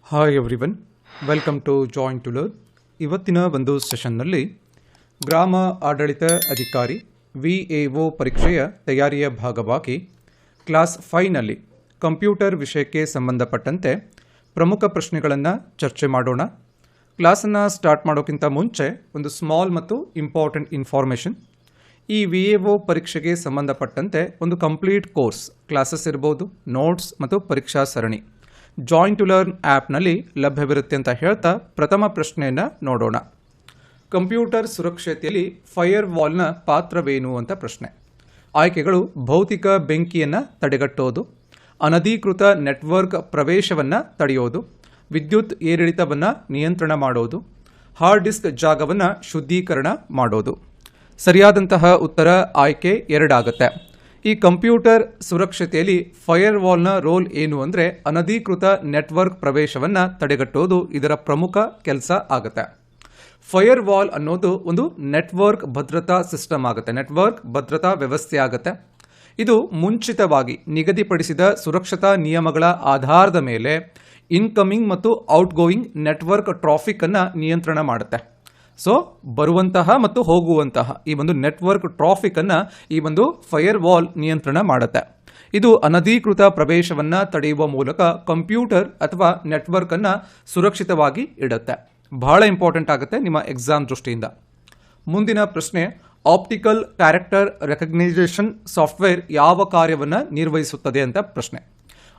Hi everyone, welcome to join to learn. ಇವತ್ತಿನ ಒಂದು ಸೆಷನ್ನಲ್ಲಿ ಗ್ರಾಮ ಆಡಳಿತ ಅಧಿಕಾರಿ VAO ಪರೀಕ್ಷೆಯ ತಯಾರಿಯ ಭಾಗವಾಗಿ ಕ್ಲಾಸ್ 5ನಲ್ಲಿ ಕಂಪ್ಯೂಟರ್ ವಿಷಯಕ್ಕೆ ಸಂಬಂಧಪಟ್ಟಂತೆ ಪ್ರಮುಖ ಪ್ರಶ್ನೆಗಳನ್ನು ಚರ್ಚೆ ಮಾಡೋಣ. ಕ್ಲಾಸನ್ನು ಸ್ಟಾರ್ಟ್ ಮಾಡೋಕ್ಕಿಂತ ಮುಂಚೆ ಒಂದು ಸ್ಮಾಲ್ ಮತ್ತು ಇಂಪಾರ್ಟೆಂಟ್ ಇನ್ಫಾರ್ಮೇಷನ್. ಈ VAO ಪರೀಕ್ಷೆಗೆ ಸಂಬಂಧಪಟ್ಟಂತೆ ಒಂದು ಕಂಪ್ಲೀಟ್ ಕೋರ್ಸ್ ಕ್ಲಾಸಸ್ ಇರ್ಬೋದು, ನೋಟ್ಸ್ ಮತ್ತು ಪರೀಕ್ಷಾ ಸರಣಿ ಜಾಯಿನ್ ಟು ಲರ್ನ್ ಆ್ಯಪ್ನಲ್ಲಿ ಲಭ್ಯವಿರುತ್ತೆ ಅಂತ ಹೇಳ್ತಾ ಪ್ರಥಮ ಪ್ರಶ್ನೆಯನ್ನು ನೋಡೋಣ. ಕಂಪ್ಯೂಟರ್ ಸುರಕ್ಷತೆಯಲ್ಲಿ ಫೈರ್ ವಾಲ್ನ ಪಾತ್ರವೇನು ಅಂತ ಪ್ರಶ್ನೆ. ಆಯ್ಕೆಗಳು: ಭೌತಿಕ ಬೆಂಕಿಯನ್ನು ತಡೆಗಟ್ಟೋದು, ಅನಧಿಕೃತ ನೆಟ್ವರ್ಕ್ ಪ್ರವೇಶವನ್ನು ತಡೆಯೋದು, ವಿದ್ಯುತ್ ಏರಿಳಿತವನ್ನು ನಿಯಂತ್ರಣ ಮಾಡೋದು, ಹಾರ್ಡ್ ಡಿಸ್ಕ್ ಜಾಗವನ್ನು ಶುದ್ಧೀಕರಣ ಮಾಡೋದು. ಸರಿಯಾದಂತಹ ಉತ್ತರ ಆಯ್ಕೆ 2 ಆಗುತ್ತೆ. ಈ ಕಂಪ್ಯೂಟರ್ ಸುರಕ್ಷತೆಯಲ್ಲಿ ಫೈರ್ ವಾಲ್ನ ರೋಲ್ ಏನು ಅಂದರೆ ಅನಧಿಕೃತ ನೆಟ್ವರ್ಕ್ ಪ್ರವೇಶವನ್ನು ತಡೆಗಟ್ಟೋದು ಇದರ ಪ್ರಮುಖ ಕೆಲಸ ಆಗುತ್ತೆ. ಫೈರ್ ವಾಲ್ ಅನ್ನೋದು ಒಂದು ನೆಟ್ವರ್ಕ್ ಭದ್ರತಾ ಸಿಸ್ಟಮ್ ಆಗುತ್ತೆ, ನೆಟ್ವರ್ಕ್ ಭದ್ರತಾ ವ್ಯವಸ್ಥೆ ಆಗುತ್ತೆ. ಇದು ಮುಂಚಿತವಾಗಿ ನಿಗದಿಪಡಿಸಿದ ಸುರಕ್ಷತಾ ನಿಯಮಗಳ ಆಧಾರದ ಮೇಲೆ ಇನ್ಕಮಿಂಗ್ ಮತ್ತು ಔಟ್ಗೋಯಿಂಗ್ ನೆಟ್ವರ್ಕ್ ಟ್ರಾಫಿಕ್ ಅನ್ನು ನಿಯಂತ್ರಣ ಮಾಡುತ್ತೆ. ಸೊ ಬರುವಂತಹ ಮತ್ತು ಹೋಗುವಂತಹ ಈ ಒಂದು ನೆಟ್ವರ್ಕ್ ಟ್ರಾಫಿಕ್ ಅನ್ನು ಈ ಒಂದು ಫೈರ್ ವಾಲ್ ನಿಯಂತ್ರಣ ಮಾಡುತ್ತೆ. ಇದು ಅನಧಿಕೃತ ಪ್ರವೇಶವನ್ನು ತಡೆಯುವ ಮೂಲಕ ಕಂಪ್ಯೂಟರ್ ಅಥವಾ ನೆಟ್ವರ್ಕ್ ಅನ್ನು ಸುರಕ್ಷಿತವಾಗಿ ಇಡುತ್ತೆ. ಬಹಳ ಇಂಪಾರ್ಟೆಂಟ್ ಆಗುತ್ತೆ ನಿಮ್ಮ ಎಕ್ಸಾಮ್ ದೃಷ್ಟಿಯಿಂದ. ಮುಂದಿನ ಪ್ರಶ್ನೆ: ಆಪ್ಟಿಕಲ್ ಕ್ಯಾರೆಕ್ಟರ್ ರೆಕಗ್ನೈಸೇಷನ್ ಸಾಫ್ಟ್ವೇರ್ ಯಾವ ಕಾರ್ಯವನ್ನು ನಿರ್ವಹಿಸುತ್ತದೆ ಅಂತ ಪ್ರಶ್ನೆ.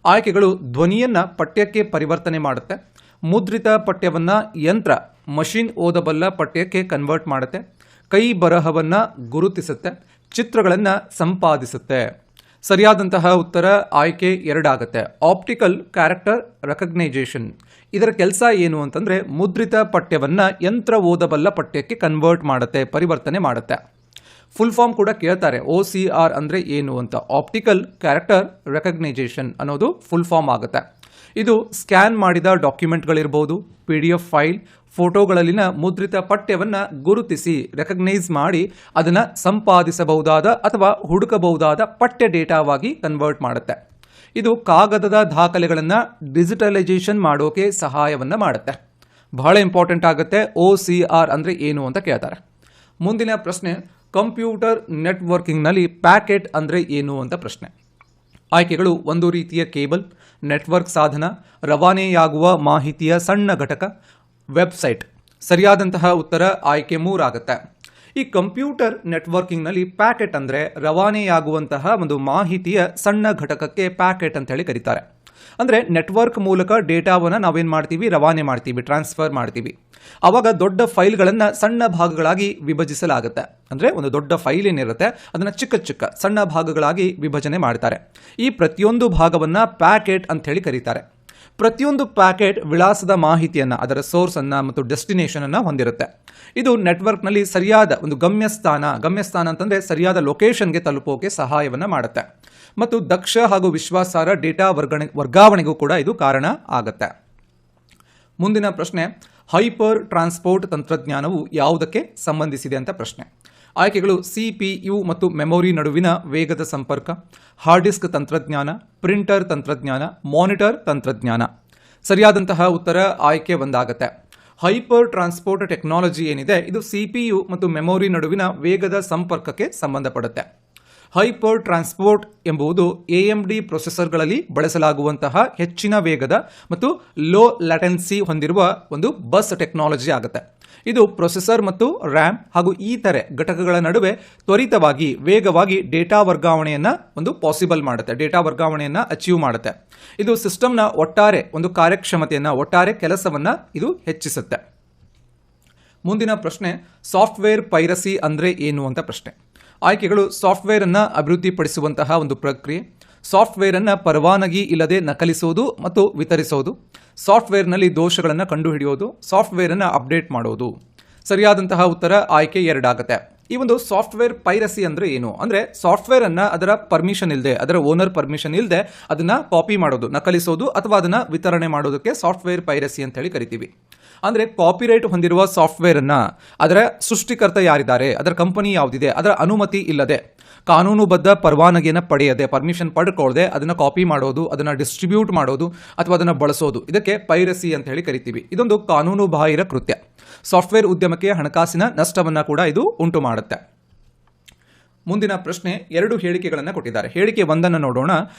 ಆಯ್ಕೆಗಳು: ಧ್ವನಿಯನ್ನು ಪಠ್ಯಕ್ಕೆ ಪರಿವರ್ತನೆ ಮಾಡುತ್ತೆ, ಮುದ್ರಿತ ಪಠ್ಯವನ್ನು ಯಂತ್ರ ಮಷಿನ್ ಓದಬಲ್ಲ ಪಠ್ಯಕ್ಕೆ ಕನ್ವರ್ಟ್ ಮಾಡುತ್ತೆ, ಕೈ ಬರಹವನ್ನು ಗುರುತಿಸುತ್ತೆ, ಚಿತ್ರಗಳನ್ನು ಸಂಪಾದಿಸುತ್ತೆ. ಸರಿಯಾದಂತಹ ಉತ್ತರ ಆಯ್ಕೆ 2 ಆಗುತ್ತೆ. ಆಪ್ಟಿಕಲ್ ಕ್ಯಾರೆಕ್ಟರ್ ರೆಕಗ್ನೈಸೇಷನ್ ಇದರ ಕೆಲಸ ಏನು ಅಂತಂದರೆ ಮುದ್ರಿತ ಪಠ್ಯವನ್ನು ಯಂತ್ರ ಓದಬಲ್ಲ ಪಠ್ಯಕ್ಕೆ ಕನ್ವರ್ಟ್ ಮಾಡುತ್ತೆ, ಪರಿವರ್ತನೆ ಮಾಡುತ್ತೆ. ಫುಲ್ ಫಾರ್ಮ್ ಕೂಡ ಕೇಳ್ತಾರೆ, OCR ಅಂದರೆ ಏನು ಅಂತ. ಆಪ್ಟಿಕಲ್ ಕ್ಯಾರೆಕ್ಟರ್ ರೆಕಗ್ನೈಸೇಷನ್ ಅನ್ನೋದು ಫುಲ್ ಫಾರ್ಮ್ ಆಗುತ್ತೆ. ಇದು ಸ್ಕ್ಯಾನ್ ಮಾಡಿದ ಡಾಕ್ಯುಮೆಂಟ್ಗಳಿರ್ಬೋದು, PDF ಫೈಲ್, ಫೋಟೋಗಳಲ್ಲಿನ ಮುದ್ರಿತ ಪಠ್ಯವನ್ನು ಗುರುತಿಸಿ ರೆಕಗ್ನೈಸ್ ಮಾಡಿ ಅದನ್ನು ಸಂಪಾದಿಸಬಹುದಾದ ಅಥವಾ ಹುಡುಕಬಹುದಾದ ಪಠ್ಯ ಡೇಟಾವಾಗಿ ಕನ್ವರ್ಟ್ ಮಾಡುತ್ತೆ. ಇದು ಕಾಗದದ ದಾಖಲೆಗಳನ್ನು ಡಿಜಿಟಲೈಸೇಷನ್ ಮಾಡೋಕೆ ಸಹಾಯವನ್ನು ಮಾಡುತ್ತೆ. ಬಹಳ ಇಂಪಾರ್ಟೆಂಟ್ ಆಗುತ್ತೆ. OCR ಅಂದರೆ ಏನು ಅಂತ ಕೇಳ್ತಾರೆ. ಮುಂದಿನ ಪ್ರಶ್ನೆ: ಕಂಪ್ಯೂಟರ್ ನೆಟ್ವರ್ಕಿಂಗ್ನಲ್ಲಿ ಪ್ಯಾಕೆಟ್ ಅಂದರೆ ಏನು ಅಂತ ಪ್ರಶ್ನೆ. ಆಯ್ಕೆಗಳು: ಒಂದು ರೀತಿಯ ಕೇಬಲ್, ನೆಟ್ವರ್ಕ್ ಸಾಧನ, ರವಾನೆಯಾಗುವ ಮಾಹಿತಿಯ ಸಣ್ಣ ಘಟಕ, ವೆಬ್ಸೈಟ್. ಸರಿಯಾದಂತಹ ಉತ್ತರ ಆಯ್ಕೆ 3 ಆಗುತ್ತೆ. ಈ ಕಂಪ್ಯೂಟರ್ ನೆಟ್ವರ್ಕಿಂಗ್ನಲ್ಲಿ ಪ್ಯಾಕೆಟ್ ಅಂದರೆ ರವಾನೆಯಾಗುವಂತಹ ಒಂದು ಮಾಹಿತಿಯ ಸಣ್ಣ ಘಟಕಕ್ಕೆ ಪ್ಯಾಕೆಟ್ ಅಂತ ಹೇಳಿ ಕರೀತಾರೆ. ಅಂದರೆ ನೆಟ್ವರ್ಕ್ ಮೂಲಕ ಡೇಟಾವನ್ನು ನಾವೇನು ಮಾಡ್ತೀವಿ, ರವಾನೆ ಮಾಡ್ತೀವಿ, ಟ್ರಾನ್ಸ್ಫರ್ ಮಾಡ್ತೀವಿ. ಆವಾಗ ದೊಡ್ಡ ಫೈಲ್ಗಳನ್ನು ಸಣ್ಣ ಭಾಗಗಳಾಗಿ ವಿಭಜಿಸಲಾಗುತ್ತೆ. ಅಂದರೆ ಒಂದು ದೊಡ್ಡ ಫೈಲ್ ಏನಿರುತ್ತೆ ಅದನ್ನು ಚಿಕ್ಕ ಚಿಕ್ಕ ಸಣ್ಣ ಭಾಗಗಳಾಗಿ ವಿಭಜನೆ ಮಾಡ್ತಾರೆ. ಈ ಪ್ರತಿಯೊಂದು ಭಾಗವನ್ನು ಪ್ಯಾಕೆಟ್ ಅಂತ ಹೇಳಿ ಕರೀತಾರೆ. ಪ್ರತಿಯೊಂದು ಪ್ಯಾಕೆಟ್ ವಿಳಾಸದ ಮಾಹಿತಿಯನ್ನು, ಅದರ ಸೋರ್ಸನ್ನು ಮತ್ತು ಡೆಸ್ಟಿನೇಷನನ್ನು ಹೊಂದಿರುತ್ತೆ. ಇದು ನೆಟ್ವರ್ಕ್ನಲ್ಲಿ ಸರಿಯಾದ ಒಂದು ಗಮ್ಯಸ್ಥಾನ ಅಂತಂದರೆ ಸರಿಯಾದ ಲೊಕೇಶನ್ಗೆ ತಲುಪೋಕೆ ಸಹಾಯವನ್ನು ಮಾಡುತ್ತೆ. ಮತ್ತು ದಕ್ಷ ಹಾಗೂ ವಿಶ್ವಾಸಾರ್ಹ ಡೇಟಾ ವರ್ಗಾವಣೆಗೂ ಕೂಡ ಇದು ಕಾರಣ ಆಗುತ್ತೆ. ಮುಂದಿನ ಪ್ರಶ್ನೆ: ಹೈಪರ್ ಟ್ರಾನ್ಸ್ಪೋರ್ಟ್ ತಂತ್ರಜ್ಞಾನವು ಯಾವುದಕ್ಕೆ ಸಂಬಂಧಿಸಿದೆ ಅಂತ ಪ್ರಶ್ನೆ. ಆಯ್ಕೆಗಳು: CPU ಮತ್ತು ಮೆಮೊರಿ ನಡುವಿನ ವೇಗದ ಸಂಪರ್ಕ, ಹಾರ್ಡ್ ಡಿಸ್ಕ್ ತಂತ್ರಜ್ಞಾನ, ಪ್ರಿಂಟರ್ ತಂತ್ರಜ್ಞಾನ, ಮಾನಿಟರ್ ತಂತ್ರಜ್ಞಾನ. ಸರಿಯಾದಂತಹ ಉತ್ತರ ಆಯ್ಕೆ 1 ಆಗುತ್ತೆ. ಹೈಪರ್ ಟ್ರಾನ್ಸ್ಪೋರ್ಟ್ ಟೆಕ್ನಾಲಜಿ ಏನಿದೆ ಇದು CPU ಮತ್ತು ಮೆಮೊರಿ ನಡುವಿನ ವೇಗದ ಸಂಪರ್ಕಕ್ಕೆ ಸಂಬಂಧಪಡುತ್ತೆ. ಹೈಪರ್ ಟ್ರಾನ್ಸ್ಪೋರ್ಟ್ ಎಂಬುದು AMD ಪ್ರೊಸೆಸರ್ಗಳಲ್ಲಿ ಬಳಸಲಾಗುವಂತಹ ಹೆಚ್ಚಿನ ವೇಗದ ಮತ್ತು ಲೋ ಲ್ಯಾಟೆನ್ಸಿ ಹೊಂದಿರುವ ಒಂದು ಬಸ್ ಟೆಕ್ನಾಲಜಿ ಆಗುತ್ತೆ. ಇದು ಪ್ರೊಸೆಸರ್ ಮತ್ತು RAM ಹಾಗೂ ಇತರೆ ಘಟಕಗಳ ನಡುವೆ ತ್ವರಿತವಾಗಿ ವೇಗವಾಗಿ ಡೇಟಾ ವರ್ಗಾವಣೆಯನ್ನು ಒಂದು ಪಾಸಿಬಲ್ ಮಾಡುತ್ತೆ, ಡೇಟಾ ವರ್ಗಾವಣೆಯನ್ನು ಅಚೀವ್ ಮಾಡುತ್ತೆ. ಇದು ಸಿಸ್ಟಮ್ನ ಒಟ್ಟಾರೆ ಒಂದು ಕಾರ್ಯಕ್ಷಮತೆಯನ್ನು, ಒಟ್ಟಾರೆ ಕೆಲಸವನ್ನು ಇದು ಹೆಚ್ಚಿಸುತ್ತೆ. ಮುಂದಿನ ಪ್ರಶ್ನೆ: ಸಾಫ್ಟ್ವೇರ್ ಪೈರಸಿ ಅಂದರೆ ಏನು ಅಂತ ಪ್ರಶ್ನೆ. ಆಯ್ಕೆಗಳು: ಸಾಫ್ಟ್ವೇರ್ ಅನ್ನು ಅಭಿವೃದ್ಧಿಪಡಿಸುವಂತಹ ಒಂದು ಪ್ರಕ್ರಿಯೆ, ಸಾಫ್ಟ್ವೇರ್ ಅನ್ನು ಪರವಾನಗಿ ಇಲ್ಲದೆ ನಕಲಿಸುವುದು ಮತ್ತು ವಿತರಿಸುವುದು, ಸಾಫ್ಟ್ವೇರ್ನಲ್ಲಿ ದೋಷಗಳನ್ನು ಕಂಡುಹಿಡಿಯೋದು, ಸಾಫ್ಟ್ವೇರ್ ಅನ್ನು ಅಪ್ಡೇಟ್ ಮಾಡೋದು. ಸರಿಯಾದಂತಹ ಉತ್ತರ ಆಯ್ಕೆ 2 ಆಗುತ್ತೆ. ಈ ಒಂದು ಸಾಫ್ಟ್ವೇರ್ ಪೈರಸಿ ಅಂದರೆ ಏನು ಅಂದರೆ ಸಾಫ್ಟ್ವೇರ್ ಅನ್ನು ಅದರ ಪರ್ಮಿಷನ್ ಇಲ್ಲದೆ, ಅದರ ಓನರ್ ಪರ್ಮಿಷನ್ ಇಲ್ಲದೆ ಅದನ್ನು ಕಾಪಿ ಮಾಡೋದು, ನಕಲಿಸೋದು ಅಥವಾ ಅದನ್ನು ವಿತರಣೆ ಮಾಡೋದಕ್ಕೆ ಸಾಫ್ಟ್ವೇರ್ ಪೈರಸಿ ಅಂತ ಹೇಳಿ ಕರಿತೀವಿ. ಅಂದರೆ ಕಾಪಿರೈಟ್ ಹೊಂದಿರುವ ಸಾಫ್ಟ್ವೇರನ್ನು ಅದರ ಸೃಷ್ಟಿಕರ್ತ ಯಾರಿದ್ದಾರೆ, ಅದರ ಕಂಪನಿ ಯಾವುದಿದೆ, ಅದರ ಅನುಮತಿ ಇಲ್ಲದೆ ಕಾನೂನುಬದ್ಧ ಪರವಾನಗಿಯನ್ನು ಪಡೆಯದೆ, ಪರ್ಮಿಷನ್ ಪಡ್ಕೊಳ್ಳದೆ ಅದನ್ನು ಕಾಪಿ ಮಾಡೋದು, ಅದನ್ನು ಡಿಸ್ಟ್ರಿಬ್ಯೂಟ್ ಮಾಡೋದು ಅಥವಾ ಅದನ್ನು ಬಳಸೋದು, ಇದಕ್ಕೆ ಪೈರಸಿ ಅಂತ ಹೇಳಿ ಕರಿತೀವಿ. ಇದೊಂದು ಕಾನೂನು ಬಾಹಿರ ಕೃತ್ಯ. ಸಾಫ್ಟ್ವೇರ್ ಉದ್ಯಮಕ್ಕೆ ಹಣಕಾಸಿನ ನಷ್ಟವನ್ನು ಕೂಡ ಇದು ಉಂಟು ಮಾಡುತ್ತೆ. ಮುಂದಿನ ಪ್ರಶ್ನೆ, 2 ಹೇಳಿಕೆಗಳನ್ನು ಕೊಟ್ಟಿದ್ದಾರೆ. ಹೇಳಿಕೆ 1 ನೋಡೋಣ.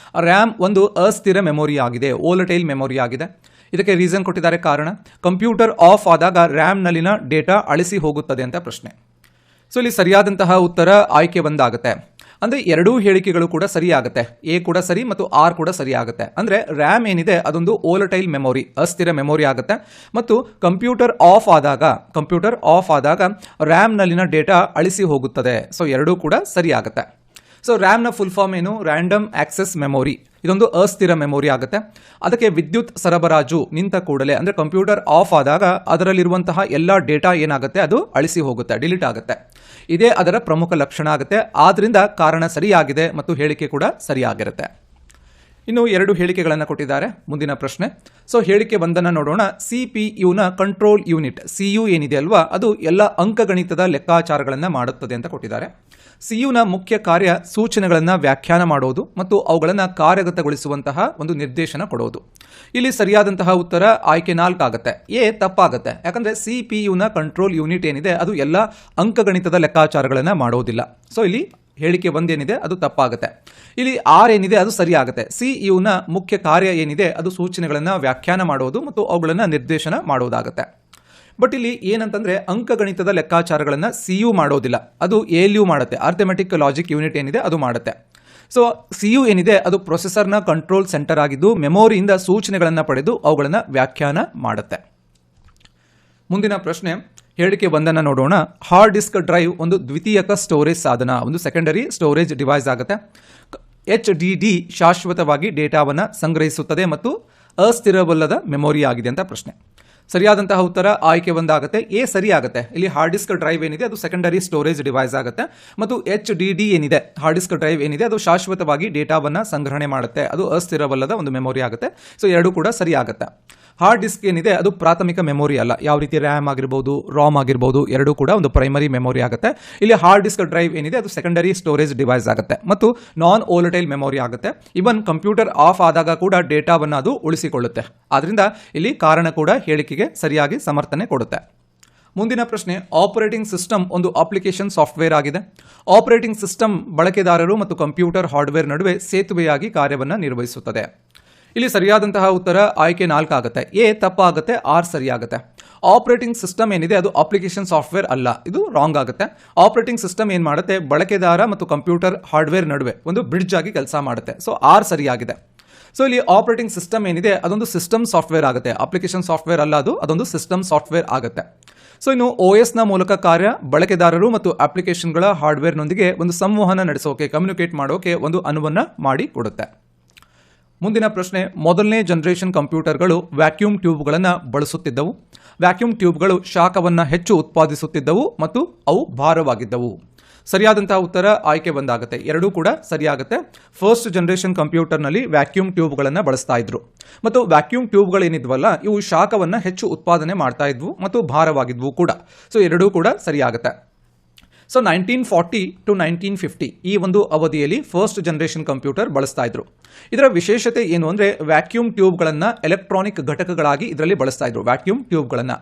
ರ್ಯಾಮ್ ಒಂದು ಅಸ್ಥಿರ ಮೆಮೊರಿ ಆಗಿದೆ, ವೋಲಟೈಲ್ ಮೆಮೊರಿ ಆಗಿದೆ. ಇದಕ್ಕೆ ರೀಸನ್ ಕೊಟ್ಟಿದ್ದಾರೆ, ಕಾರಣ ಕಂಪ್ಯೂಟರ್ ಆಫ್ ಆದಾಗ ರ್ಯಾಮ್ನಲ್ಲಿನ ಡೇಟಾ ಅಳಿಸಿ ಹೋಗುತ್ತದೆ ಅಂತ ಪ್ರಶ್ನೆ. ಸೊ ಇಲ್ಲಿ ಸರಿಯಾದಂತಹ ಉತ್ತರ ಆಯ್ಕೆ 1 ಆಗುತ್ತೆ. ಅಂದರೆ 2 ಹೇಳಿಕೆಗಳು ಕೂಡ ಸರಿಯಾಗುತ್ತೆ. ಎ ಕೂಡ ಸರಿ ಮತ್ತು ಆರ್ ಕೂಡ ಸರಿ ಆಗುತ್ತೆ. ಅಂದರೆ ರ್ಯಾಮ್ ಏನಿದೆ ಅದೊಂದು ವೋಲಟೈಲ್ ಮೆಮೊರಿ, ಅಸ್ಥಿರ ಮೆಮೊರಿ ಆಗುತ್ತೆ. ಮತ್ತು ಕಂಪ್ಯೂಟರ್ ಆಫ್ ಆದಾಗ ರ್ಯಾಮ್ನಲ್ಲಿನ ಡೇಟಾ ಅಳಿಸಿ ಹೋಗುತ್ತದೆ. ಸೊ 2 ಕೂಡ ಸರಿ ಆಗುತ್ತೆ. ಸೊ ರ್ಯಾಮ್ನ ಫುಲ್ ಫಾರ್ಮ್ ಏನು? Random access memory. ಇದೊಂದು ಅಸ್ಥಿರ ಮೆಮೊರಿ ಆಗುತ್ತೆ. ಅದಕ್ಕೆ ವಿದ್ಯುತ್ ಸರಬರಾಜು ನಿಂತ ಕೂಡಲೇ, ಅಂದರೆ ಕಂಪ್ಯೂಟರ್ ಆಫ್ ಆದಾಗ ಅದರಲ್ಲಿರುವಂತಹ ಎಲ್ಲ ಡೇಟಾ ಏನಾಗುತ್ತೆ, ಅದು ಅಳಿಸಿ ಹೋಗುತ್ತೆ, ಡಿಲೀಟ್ ಆಗುತ್ತೆ. ಇದೇ ಅದರ ಪ್ರಮುಖ ಲಕ್ಷಣ ಆಗುತ್ತೆ. ಆದ್ದರಿಂದ ಕಾರಣ ಸರಿಯಾಗಿದೆ ಮತ್ತು ಹೇಳಿಕೆ ಕೂಡ ಸರಿಯಾಗಿರುತ್ತೆ. ಇನ್ನು 2 ಹೇಳಿಕೆಗಳನ್ನು ಕೊಟ್ಟಿದ್ದಾರೆ. ಮುಂದಿನ ಪ್ರಶ್ನೆ. ಸೊ ಹೇಳಿಕೆ 1 ನೋಡೋಣ. CPU ಕಂಟ್ರೋಲ್ ಯೂನಿಟ್, CU ಏನಿದೆ ಅಲ್ವಾ, ಅದು ಎಲ್ಲ ಅಂಕಗಣಿತದ ಲೆಕ್ಕಾಚಾರಗಳನ್ನು ಮಾಡುತ್ತದೆ ಅಂತ ಕೊಟ್ಟಿದ್ದಾರೆ. CUನ ಮುಖ್ಯ ಕಾರ್ಯ ಸೂಚನೆಗಳನ್ನು ವ್ಯಾಖ್ಯಾನ ಮಾಡೋದು ಮತ್ತು ಅವುಗಳನ್ನು ಕಾರ್ಯಗತಗೊಳಿಸುವಂತಹ ಒಂದು ನಿರ್ದೇಶನ ಕೊಡೋದು. ಇಲ್ಲಿ ಸರಿಯಾದಂತಹ ಉತ್ತರ ಆಯ್ಕೆ 4 ಆಗುತ್ತೆ. ಎ ತಪ್ಪಾಗುತ್ತೆ. ಯಾಕಂದರೆ CPUನ ಕಂಟ್ರೋಲ್ ಯೂನಿಟ್ ಏನಿದೆ ಅದು ಎಲ್ಲ ಅಂಕಗಣಿತದ ಲೆಕ್ಕಾಚಾರಗಳನ್ನು ಮಾಡೋದಿಲ್ಲ. ಸೊ ಇಲ್ಲಿ ಹೇಳಿಕೆ 1 ಏನಿದೆ ಅದು ತಪ್ಪಾಗುತ್ತೆ. ಇಲ್ಲಿ ಆರ್ ಏನಿದೆ ಅದು ಸರಿಯಾಗುತ್ತೆ. CUನ ಮುಖ್ಯ ಕಾರ್ಯ ಏನಿದೆ ಅದು ಸೂಚನೆಗಳನ್ನು ವ್ಯಾಖ್ಯಾನ ಮಾಡೋದು ಮತ್ತು ಅವುಗಳನ್ನು ನಿರ್ದೇಶನ ಮಾಡೋದಾಗುತ್ತೆ. ಬಟ್ ಇಲ್ಲಿ ಏನಂತಂದ್ರೆ ಅಂಕಗಣಿತದ ಲೆಕ್ಕಾಚಾರಗಳನ್ನು CU ಮಾಡೋದಿಲ್ಲ, ಅದು ALU ಮಾಡುತ್ತೆ. ಅರ್ಥಮೆಟಿಕ್ ಲಾಜಿಕ್ ಯೂನಿಟ್ ಏನಿದೆ ಅದು ಮಾಡುತ್ತೆ. ಸೊ CU ಏನಿದೆ ಅದು ಪ್ರೊಸೆಸರ್ನ ಕಂಟ್ರೋಲ್ ಸೆಂಟರ್ ಆಗಿದ್ದು ಮೆಮೊರಿಯಿಂದ ಸೂಚನೆಗಳನ್ನು ಪಡೆದು ಅವುಗಳನ್ನು ವ್ಯಾಖ್ಯಾನ ಮಾಡುತ್ತೆ. ಮುಂದಿನ ಪ್ರಶ್ನೆ, ಹೇಳಿಕೆ 1 ನೋಡೋಣ. ಹಾರ್ಡ್ ಡಿಸ್ಕ್ ಡ್ರೈವ್ ಒಂದು ದ್ವಿತೀಯಕ ಸ್ಟೋರೇಜ್ ಸಾಧನ, ಒಂದು ಸೆಕೆಂಡರಿ ಸ್ಟೋರೇಜ್ ಡಿವೈಸ್ ಆಗುತ್ತೆ. HDD ಶಾಶ್ವತವಾಗಿ ಡೇಟಾವನ್ನು ಸಂಗ್ರಹಿಸುತ್ತದೆ ಮತ್ತು ಅಸ್ಥಿರವಲ್ಲದ ಮೆಮೊರಿ ಆಗಿದೆ ಅಂತ ಪ್ರಶ್ನೆ. ಸರಿಯಾದಂತಹ ಉತ್ತರ ಆಯ್ಕೆ 1 ಆಗುತ್ತೆ. ಎ ಸರಿ ಆಗುತ್ತೆ. ಇಲ್ಲಿ ಹಾರ್ಡ್ ಡಿಸ್ಕ್ ಡ್ರೈವ್ ಏನಿದೆ ಅದು ಸೆಕೆಂಡರಿ ಸ್ಟೋರೇಜ್ ಡಿವೈಸ್ ಆಗುತ್ತೆ ಮತ್ತು HDD ಏನಿದೆ, ಹಾರ್ಡ್ ಡಿಸ್ಕ್ ಡ್ರೈವ್ ಏನಿದೆ ಅದು ಶಾಶ್ವತವಾಗಿ ಡೇಟಾವನ್ನು ಸಂಗ್ರಹಣೆ ಮಾಡುತ್ತೆ, ಅದು ಅಸ್ಥಿರವಲ್ಲದ ಒಂದು ಮೆಮೊರಿ ಆಗುತ್ತೆ. ಸೊ 2 ಕೂಡ ಸರಿ ಆಗುತ್ತೆ. ಹಾರ್ಡ್ ಡಿಸ್ಕ್ ಏನಿದೆ ಅದು ಪ್ರಾಥಮಿಕ ಮೆಮೊರಿ ಅಲ್ಲ, ಯಾವ ರೀತಿ ರ್ಯಾಮ್ ಆಗಿರ್ಬೋದು, ರಾಮ್ ಆಗಿರ್ಬೋದು, 2 ಕೂಡ ಒಂದು ಪ್ರೈಮರಿ ಮೆಮೊರಿ ಆಗುತ್ತೆ. ಇಲ್ಲಿ ಹಾರ್ಡ್ ಡಿಸ್ಕ್ ಡ್ರೈವ್ ಏನಿದೆ ಅದು ಸೆಕೆಂಡರಿ ಸ್ಟೋರೇಜ್ ಡಿವೈಸ್ ಆಗುತ್ತೆ ಮತ್ತು ನಾನ್ ವೋಲಟೈಲ್ ಮೆಮೊರಿ ಆಗುತ್ತೆ. ಇವನ್ ಕಂಪ್ಯೂಟರ್ ಆಫ್ ಆದಾಗ ಕೂಡ ಡೇಟಾವನ್ನು ಅದು ಉಳಿಸಿಕೊಳ್ಳುತ್ತೆ. ಆದ್ರಿಂದ ಇಲ್ಲಿ ಕಾರಣ ಕೂಡ ಹೇಳಿಕೆಗೆ ಸರಿಯಾಗಿ ಸಮರ್ಥನೆ ಕೊಡುತ್ತೆ. ಮುಂದಿನ ಪ್ರಶ್ನೆ, ಆಪರೇಟಿಂಗ್ ಸಿಸ್ಟಮ್ ಒಂದು ಅಪ್ಲಿಕೇಶನ್ ಸಾಫ್ಟ್ವೇರ್ ಆಗಿದೆ. ಆಪರೇಟಿಂಗ್ ಸಿಸ್ಟಮ್ ಬಳಕೆದಾರರು ಮತ್ತು ಕಂಪ್ಯೂಟರ್ ಹಾರ್ಡ್ವೇರ್ ನಡುವೆ ಸೇತುವೆಯಾಗಿ ಕಾರ್ಯವನ್ನು ನಿರ್ವಹಿಸುತ್ತದೆ. ಇಲ್ಲಿ ಸರಿಯಾದಂತಹ ಉತ್ತರ ಆಯ್ಕೆ 4 ಆಗುತ್ತೆ. ಎ ತಪ್ಪಾಗುತ್ತೆ, ಆರ್ ಸರಿಯಾಗುತ್ತೆ. ಆಪರೇಟಿಂಗ್ ಸಿಸ್ಟಮ್ ಏನಿದೆ ಅದು ಅಪ್ಲಿಕೇಶನ್ ಸಾಫ್ಟ್ವೇರ್ ಅಲ್ಲ, ಇದು ರಾಂಗ್ ಆಗುತ್ತೆ. ಆಪರೇಟಿಂಗ್ ಸಿಸ್ಟಮ್ ಏನು ಮಾಡುತ್ತೆ, ಬಳಕೆದಾರ ಮತ್ತು ಕಂಪ್ಯೂಟರ್ ಹಾರ್ಡ್ವೇರ್ ನಡುವೆ ಒಂದು ಬ್ರಿಡ್ಜ್ ಆಗಿ ಕೆಲಸ ಮಾಡುತ್ತೆ. ಸೊ ಆರ್ ಸರಿಯಾಗಿದೆ. ಸೊ ಇಲ್ಲಿ ಆಪರೇಟಿಂಗ್ ಸಿಸ್ಟಮ್ ಏನಿದೆ ಅದೊಂದು ಸಿಸ್ಟಮ್ ಸಾಫ್ಟ್ವೇರ್ ಆಗುತ್ತೆ, ಅಪ್ಲಿಕೇಶನ್ ಸಾಫ್ಟ್ವೇರ್ ಅಲ್ಲ, ಅದೊಂದು ಸಿಸ್ಟಮ್ ಸಾಫ್ಟ್ವೇರ್ ಆಗುತ್ತೆ. ಸೊ ಇನ್ನು OSನ ಮೂಲಕ ಕಾರ್ಯ ಬಳಕೆದಾರರು ಮತ್ತು ಅಪ್ಲಿಕೇಶನ್ಗಳ ಹಾರ್ಡ್ವೇರ್ನೊಂದಿಗೆ ಒಂದು ಸಂವಹನ ನಡೆಸೋಕೆ, ಕಮ್ಯುನಿಕೇಟ್ ಮಾಡೋಕೆ ಒಂದು ಅನುವನ್ನು ಮಾಡಿ ಕೊಡುತ್ತೆ. ಮುಂದಿನ ಪ್ರಶ್ನೆ, ಮೊದಲನೇ ಜನರೇಷನ್ ಕಂಪ್ಯೂಟರ್ಗಳು ವ್ಯಾಕ್ಯೂಮ್ ಟ್ಯೂಬ್ಗಳನ್ನು ಬಳಸುತ್ತಿದ್ದವು. ವ್ಯಾಕ್ಯೂಮ್ ಟ್ಯೂಬ್ಗಳು ಶಾಖವನ್ನು ಹೆಚ್ಚು ಉತ್ಪಾದಿಸುತ್ತಿದ್ದವು ಮತ್ತು ಅವು ಭಾರವಾಗಿದ್ದವು. ಸರಿಯಾದಂತಹ ಉತ್ತರ ಆಯ್ಕೆ 1 ಆಗುತ್ತೆ. 2 ಕೂಡ ಸರಿಯಾಗುತ್ತೆ. ಫಸ್ಟ್ ಜನರೇಷನ್ ಕಂಪ್ಯೂಟರ್ನಲ್ಲಿ ವ್ಯಾಕ್ಯೂಮ್ ಟ್ಯೂಬ್ಗಳನ್ನು ಬಳಸ್ತಾ ಇದ್ರು ಮತ್ತು ವ್ಯಾಕ್ಯೂಮ್ ಟ್ಯೂಬ್ಗಳೇನಿದ್ವಲ್ಲ ಇವು ಶಾಖವನ್ನು ಹೆಚ್ಚು ಉತ್ಪಾದನೆ ಮಾಡ್ತಾ ಇದ್ವು ಮತ್ತು ಭಾರವಾಗಿದ್ವು ಕೂಡ. ಸೊ 2 ಕೂಡ ಸರಿಯಾಗುತ್ತೆ. ಸೊ 1940 to 1950 ಈ ಒಂದು ಅವಧಿಯಲ್ಲಿ ಫಸ್ಟ್ ಜನರೇಷನ್ ಕಂಪ್ಯೂಟರ್ ಬಳಸ್ತಾ ಇದ್ರು. ಇದರ ವಿಶೇಷತೆ ಏನು ಅಂದರೆ ವ್ಯಾಕ್ಯೂಮ್ ಟ್ಯೂಬ್ಗಳನ್ನು ಎಲೆಕ್ಟ್ರಾನಿಕ್ ಘಟಕಗಳಾಗಿ ಇದರಲ್ಲಿ ಬಳಸ್ತಾ ಇದ್ರು. ವ್ಯಾಕ್ಯೂಮ್ ಟ್ಯೂಬ್ಗಳನ್ನು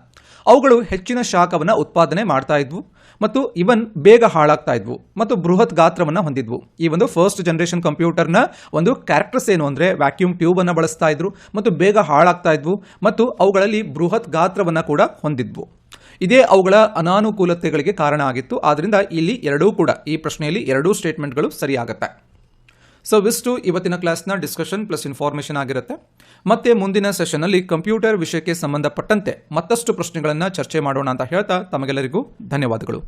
ಅವುಗಳು ಹೆಚ್ಚಿನ ಶಾಖವನ್ನು ಉತ್ಪಾದನೆ ಮಾಡ್ತಾ ಇದ್ವು ಮತ್ತು ಇವನ್ ಬೇಗ ಹಾಳಾಗ್ತಾ ಇದ್ವು ಮತ್ತು ಬೃಹತ್ ಗಾತ್ರವನ್ನು ಹೊಂದಿದ್ವು. ಈ ಒಂದು ಫಸ್ಟ್ ಜನರೇಷನ್ ಕಂಪ್ಯೂಟರ್ನ ಒಂದು ಕ್ಯಾರೆಕ್ಟರ್ಸ್ ಏನು ಅಂದರೆ ವ್ಯಾಕ್ಯೂಮ್ ಟ್ಯೂಬನ್ನು ಬಳಸ್ತಾ ಇದ್ರು ಮತ್ತು ಬೇಗ ಹಾಳಾಗ್ತಾ ಇದ್ವು ಮತ್ತು ಅವುಗಳಲ್ಲಿ ಬೃಹತ್ ಗಾತ್ರವನ್ನು ಕೂಡ ಹೊಂದಿದ್ವು. ಇದೇ ಅವುಗಳ ಅನಾನುಕೂಲತೆಗಳಿಗೆ ಕಾರಣ ಆಗಿತ್ತು. ಆದ್ದರಿಂದ ಇಲ್ಲಿ 2 ಕೂಡ, ಈ ಪ್ರಶ್ನೆಯಲ್ಲಿ 2 ಸ್ಟೇಟ್ಮೆಂಟ್ಗಳು ಸರಿಯಾಗುತ್ತೆ. ಸೊ ಇವಿಷ್ಟು ಇವತ್ತಿನ ಕ್ಲಾಸ್ನ ಡಿಸ್ಕಷನ್ ಪ್ಲಸ್ ಇನ್ಫಾರ್ಮೇಷನ್ ಆಗಿರುತ್ತೆ. ಮತ್ತೆ ಮುಂದಿನ ಸೆಷನ್ನಲ್ಲಿ ಕಂಪ್ಯೂಟರ್ ವಿಷಯಕ್ಕೆ ಸಂಬಂಧಪಟ್ಟಂತೆ ಮತ್ತಷ್ಟು ಪ್ರಶ್ನೆಗಳನ್ನು ಚರ್ಚೆ ಮಾಡೋಣ ಅಂತ ಹೇಳ್ತಾ ತಮಗೆಲ್ಲರಿಗೂ ಧನ್ಯವಾದಗಳು.